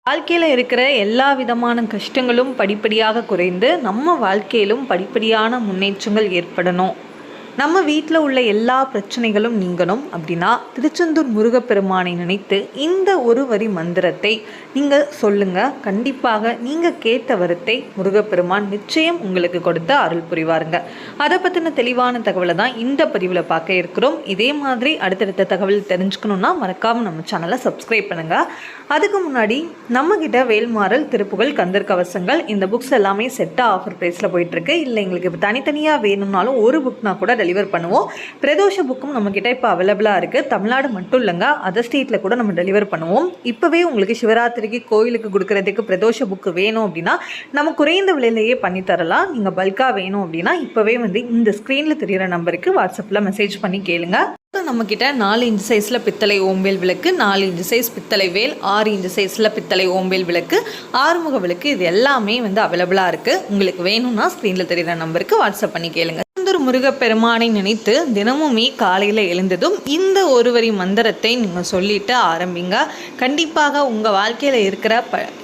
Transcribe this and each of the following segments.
வாழ்க்கையில் இருக்கிற எல்லா விதமான கஷ்டங்களும் படிப்படியாக குறைந்து நம்ம வாழ்க்கையிலும் படிப்படியான முன்னேற்றங்கள் ஏற்படணும். நம்ம வீட்டில் உள்ள எல்லா பிரச்சனைகளும் நீங்கணும் அப்படின்னா திருச்செந்தூர் முருகப்பெருமானை நினைத்து இந்த ஒரு வரி மந்திரத்தை நீங்கள் சொல்லுங்கள். கண்டிப்பாக நீங்கள் கேட்ட வரத்தை முருகப்பெருமான் நிச்சயம் உங்களுக்கு கொடுத்து அருள் புரிவாருங்க. அதை பற்றின தெளிவான தகவலை தான் இந்த பதிவில் பார்க்க இருக்கிறோம். இதே மாதிரி அடுத்தடுத்த தகவல் தெரிஞ்சுக்கணுன்னா மறக்காமல் நம்ம சேனலை சப்ஸ்கிரைப் பண்ணுங்கள். அதுக்கு முன்னாடி நம்மக்கிட்ட வேல்மாறல், திருப்புகழ், கந்தர் கவசங்கள் இந்த புக்ஸ் எல்லாமே செட்டாக ஆஃபர் ப்ரைஸில் போயிட்டுருக்கு. இல்லை எங்களுக்கு இப்போ தனித்தனியாக வேணும்னாலும் ஒரு புக்னா கூட டெலிவர் பண்ணுவோம். பிரதோஷ புக்கும் நம்மக்கிட்ட இப்போ அவைலபிளாக இருக்குது. தமிழ்நாடு மட்டும் இல்லைங்க, அதர் ஸ்டேட்டில் கூட நம்ம டெலிவர் பண்ணுவோம். இப்போவே உங்களுக்கு சிவராத்திரிக்கு கோயிலுக்கு கொடுக்கறதுக்கு பிரதோஷ புக்கு வேணும் அப்படின்னா நம்ம குறைந்த விலையிலேயே பண்ணித்தரலாம். நீங்கள் பல்காக வேணும் அப்படின்னா இப்போவே இந்த ஸ்க்ரீனில் தெரிகிற நம்பருக்கு வாட்ஸ்அப்பில் மெசேஜ் பண்ணி கேளுங்க. நம்மக்கிட்ட 4 இன்ச் சைஸில் பித்தளை ஓம்பேல் விளக்கு, 4 இன்ச் சைஸ் பித்தளை வேல், 6 இன்ச் சைஸில் பித்தளை ஓம்பேல் விளக்கு, ஆறுமுக விளக்கு, இது எல்லாமே அவைலபிளாக இருக்குது. உங்களுக்கு வேணும்னா ஸ்க்ரீனில் தெரிகிற நம்பருக்கு வாட்ஸ்அப் பண்ணி கேளுங்க. முருகப்பெருமானை நினைத்து தினமுமே காலையில் எழுந்ததும் இந்த ஒரு வரி மந்திரத்தை நீங்கள் சொல்லிட்டு ஆரம்பிங்க. கண்டிப்பாக உங்கள் வாழ்க்கையில் இருக்கிற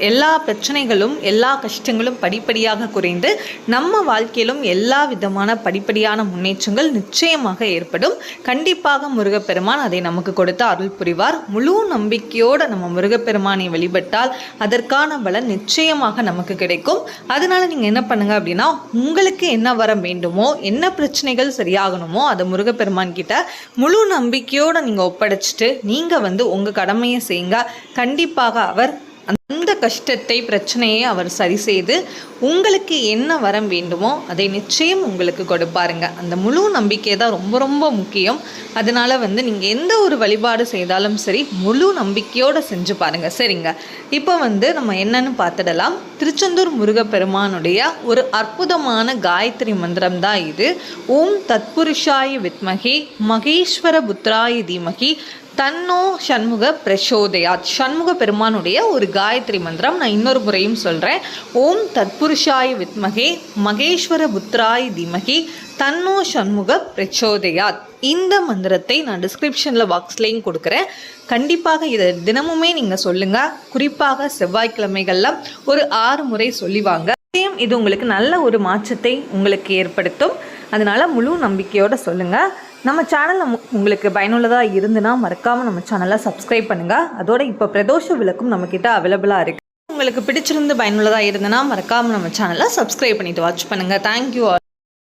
எல்லா பிரச்சனைகளும் எல்லா கஷ்டங்களும் படிப்படியாக குறைந்து நம்ம வாழ்க்கையிலும் எல்லா விதமான படிப்படியான முன்னேற்றங்கள் நிச்சயமாக ஏற்படும். கண்டிப்பாக முருகப்பெருமான் அதை நமக்கு கொடுத்து அருள் புரிவார். முழு நம்பிக்கையோடு நம்ம முருகப்பெருமானை வழிபட்டால் அதற்கான பலன் நிச்சயமாக நமக்கு கிடைக்கும். அதனால நீங்கள் என்ன பண்ணுங்க அப்படின்னா உங்களுக்கு என்ன வர வேண்டுமோ, என்ன பிரச்சனைகள் சரியாகணுமோ அதை முருகப்பெருமான் கிட்ட முழு நம்பிக்கையோடு நீங்கள் ஒப்படைச்சிட்டு நீங்கள் உங்கள் கடமையை செய்யுங்க. கண்டிப்பாக அவர் அந்த கஷ்டத்தை, பிரச்சனையை அவர் சரி செய்து உங்களுக்கு என்ன வரம் வேண்டுமோ அதை நிச்சயம் உங்களுக்கு கொடுப்பாருங்க. அந்த முழு நம்பிக்கை தான் ரொம்ப ரொம்ப முக்கியம். அதனால் நீங்கள் எந்த ஒரு வழிபாடு செய்தாலும் சரி முழு நம்பிக்கையோடு செஞ்சு பாருங்கள். சரிங்க, இப்போ நம்ம என்னன்னு பார்த்துடலாம். திருச்செந்தூர் முருகப்பெருமானுடைய ஒரு அற்புதமான காயத்ரி மந்திரம் தான் இது. ஓம் தத்புருஷாய வித்மகி மகேஸ்வர புத்ராய தீமகி தன்னோ சண்முக பிரசோதயாத். சண்முக பெருமானுடைய ஒரு காயத்ரி மந்திரம் நான் இன்னொரு முறையும் சொல்கிறேன். ஓம் தத்புருஷாய வித்மகே மகேஸ்வர புத்ராய் தீமகி தன்னோ சண்முக பிரச்சோதயாத். இந்த மந்திரத்தை நான் டிஸ்கிரிப்ஷனில் பாக்ஸ்லேயும் கொடுக்குறேன். கண்டிப்பாக இதை தினமுமே நீங்கள் சொல்லுங்கள். குறிப்பாக செவ்வாய்க்கிழமைகளில் ஒரு 6 முறை சொல்லிவாங்க. இது உங்களுக்கு நல்ல ஒரு மாற்றத்தை உங்களுக்கு ஏற்படுத்தும். அதனால் முழு நம்பிக்கையோடு சொல்லுங்கள். நம்ம சேனலில் உங்களுக்கு பயனுள்ளதாக இருந்துன்னா மறக்காமல் நம்ம சேனலை சப்ஸ்கிரைப் பண்ணுங்கள். அதோட இப்போ பிரதோஷ விளக்கும் நம்மக்கிட்ட அவைலபிளாக இருக்குது. உங்களுக்கு பிடிச்சிருந்து பயனுள்ளதாக இருந்துன்னா மறக்காமல் நம்ம சேனலை சப்ஸ்கிரைப் பண்ணிவிட்டு வாட்ச் பண்ணுங்கள். தேங்க்யூ.